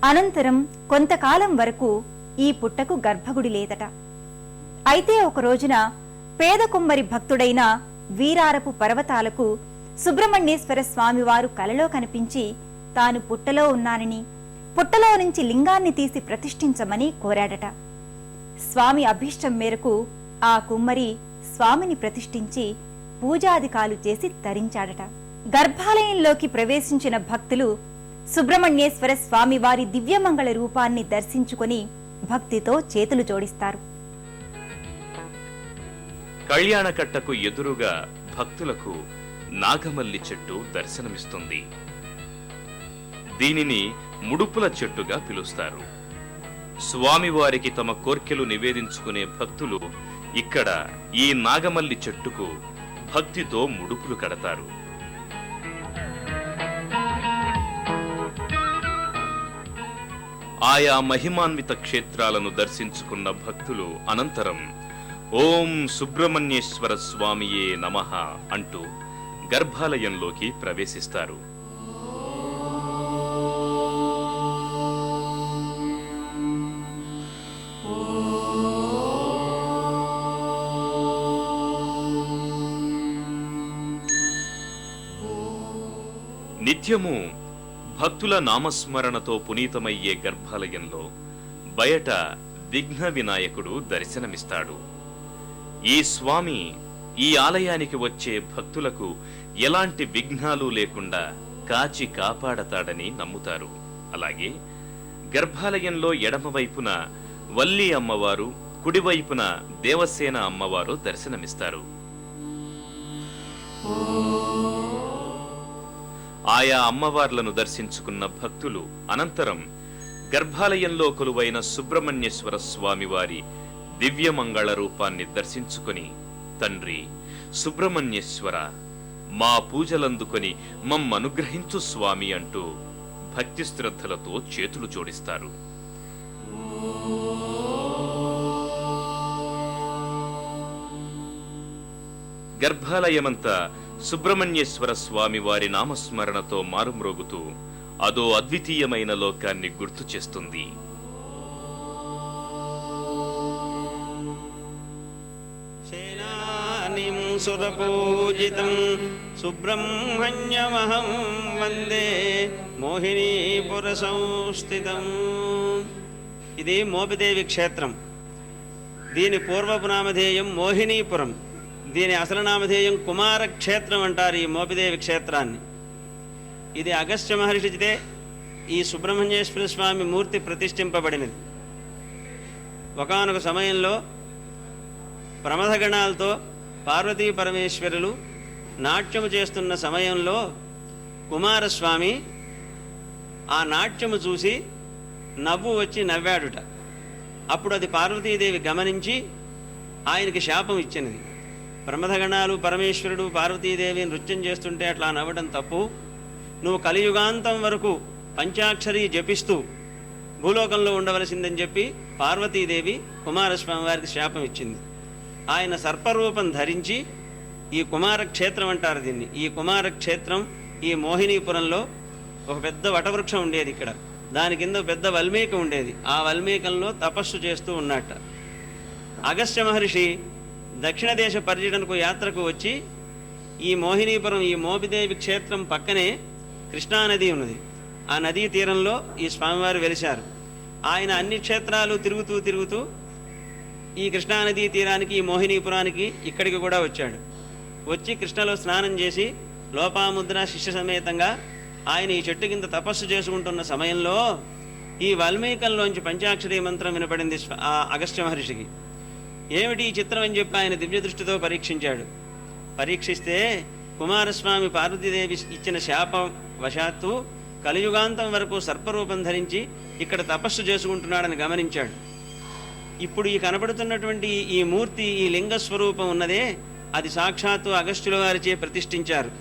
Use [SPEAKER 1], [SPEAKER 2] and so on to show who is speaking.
[SPEAKER 1] అనంతరం కొంతకాలం వరకు ఈ పుట్టకు గర్భగుడి లేదట. అయితే ఒక రోజున పేద కుమ్మరి భక్తుడైన వీరారపు పర్వతాలకు సుబ్రహ్మణ్యేశ్వర స్వామివారు కలలో కనిపించి తాను పుట్టలో ఉన్నానని, పుట్టలో నుంచి లింగాన్ని తీసి ప్రతిష్ఠించమని కోరాడట. స్వామి అభీష్టం మేరకు ఆ కుమ్మరి స్వామిని ప్రతిష్ఠించి పూజాదికాలు చేసి తరించాడట. గర్భాలయంలోకి ప్రవేశించిన భక్తులు సుబ్రహ్మణ్యేశ్వర స్వామివారి దివ్యమంగళ రూపాన్ని దర్శించుకొని భక్తితో చేతులు జోడిస్తారు.
[SPEAKER 2] కళ్యాణకట్టకు ఎదురుగా భక్తులకు నాగమల్లి చెట్టు దర్శనమిస్తుంది. దీనిని ముడుపుల చెట్టుగా పిలుస్తారు. స్వామివారికి తమ కోర్కెలు నివేదించుకునే భక్తులు ఇక్కడ ఈ నాగమల్లి చెట్టుకు భక్తితో ముడుపులు కడతారు. ఆయా మహిమాన్విత క్షేత్రాలను దర్శించుకున్న భక్తులు అనంతరం ఓం సుబ్రహ్మణ్యేశ్వర స్వామియే నమః అంటూ గర్భాలయంలోకి ప్రవేశిస్తారు. నిత్యము భక్తుల నామస్మరణతో పునీతమయ్యే గర్భాలయంలో బయట విఘ్న వినాయకుడు దర్శనమిస్తాడు. ఈ స్వామి ఈ ఆలయానికి వచ్చే భక్తులకు ఎలాంటి విఘ్నాలు లేకుండా కాచి కాపాడతాడని నమ్ముతారు. అలాగే గర్భాలయంలో ఎడమవైపున వల్లి అమ్మవారు, కుడివైపున దేవసేన అమ్మవారు దర్శనమిస్తారు. ఆయా అమ్మవార్లను దర్శించుకున్న భక్తులు అనంతరం గర్భాలయంలో కొలువైన సుబ్రహ్మణ్యేశ్వర స్వామివారి దివ్యమంగళ రూపాన్ని దర్శించుకొని, తండ్రి సుబ్రహ్మణ్యేశ్వర, మా పూజలందుకొని మమ్మనుగ్రహించు స్వామి అంటూ భక్తి శ్రద్ధలతో చేతులు జోడిస్తారు. గర్భాలయమంతా సుబ్రహ్మణ్యేశ్వర స్వామి వారి నామస్మరణతో మారుమ్రోగుతూ అదో అద్వితీయమైన లోకాన్ని గుర్తు చేస్తుంది.
[SPEAKER 3] సేనానిం సురపూజితం సుబ్రహ్మణ్యమహం వందే మోహినీపుర సంస్థితం. ఇది మోపిదేవి క్షేత్రం. దీని పూర్వపు నామధేయం మోహినీపురం. దీని అసలు నామధేయం కుమారక్షేత్రం అంటారు ఈ మోపిదేవి క్షేత్రాన్ని. ఇది అగస్త్య మహర్షిచే ఈ సుబ్రహ్మణ్యేశ్వర స్వామి మూర్తి ప్రతిష్ఠింపబడినది. ఒకానొక సమయంలో ప్రమథగణాలతో పార్వతీ పరమేశ్వరులు నాట్యము చేస్తున్న సమయంలో కుమారస్వామి ఆ నాట్యము చూసి నవ్వు వచ్చి నవ్వాడుట. అప్పుడు అది పార్వతీదేవి గమనించి ఆయనకి శాపం ఇచ్చినది. ప్రమథగణాలు, పరమేశ్వరుడు, పార్వతీదేవి నృత్యం చేస్తుంటే అట్లా నవ్వడం తప్పు. నువ్వు కలియుగాంతం వరకు పంచాక్షరి జపిస్తూ భూలోకంలో ఉండవలసిందని చెప్పి పార్వతీదేవి కుమారస్వామి వారికి శాపం ఇచ్చింది. ఆయన సర్పరూపం ధరించి ఈ కుమారక్షేత్రం అంటారు దీన్ని. ఈ కుమారక్షేత్రం ఈ మోహినీపురంలో ఒక పెద్ద వటవృక్షం ఉండేది. ఇక్కడ దాని కింద పెద్ద వల్మీకం ఉండేది. ఆ వల్మీకంలో తపస్సు చేస్తూ ఉన్నట్ట. అగస్త్య మహర్షి దక్షిణ దేశ పర్యటనకు యాత్రకు వచ్చి ఈ మోహినీపురం, ఈ మోపిదేవి క్షేత్రం పక్కనే కృష్ణానది ఉన్నది. ఆ నదీ తీరంలో ఈ స్వామివారు వెలిశారు. ఆయన అన్ని క్షేత్రాలు తిరుగుతూ ఈ కృష్ణానదీ తీరానికి, ఈ మోహినీపురానికి, ఇక్కడికి కూడా వచ్చాడు. వచ్చి కృష్ణలో స్నానం చేసి లోపాముద్ర శిష్య సమేతంగా ఆయన ఈ చెట్టు కింద తపస్సు చేసుకుంటున్న సమయంలో ఈ వాల్మీకంలోంచి పంచాక్షరీ మంత్రం వినపడింది ఆ అగస్త్య మహర్షికి. ఏమిటి ఈ చిత్రం అని చెప్పి ఆయన దివ్య దృష్టితో పరీక్షించాడు. పరీక్షిస్తే కుమారస్వామి పార్వతీదేవి ఇచ్చిన శాపం వశాత్తు కలియుగాంతం వరకు సర్పరూపం ధరించి ఇక్కడ తపస్సు చేసుకుంటున్నాడని గమనించాడు. ఇప్పుడు ఈ కనబడుతున్నటువంటి ఈ మూర్తి, ఈ లింగ స్వరూపం ఉన్నదే, అది సాక్షాత్తు అగస్త్యుల వారిచే ప్రతిష్ఠించారు.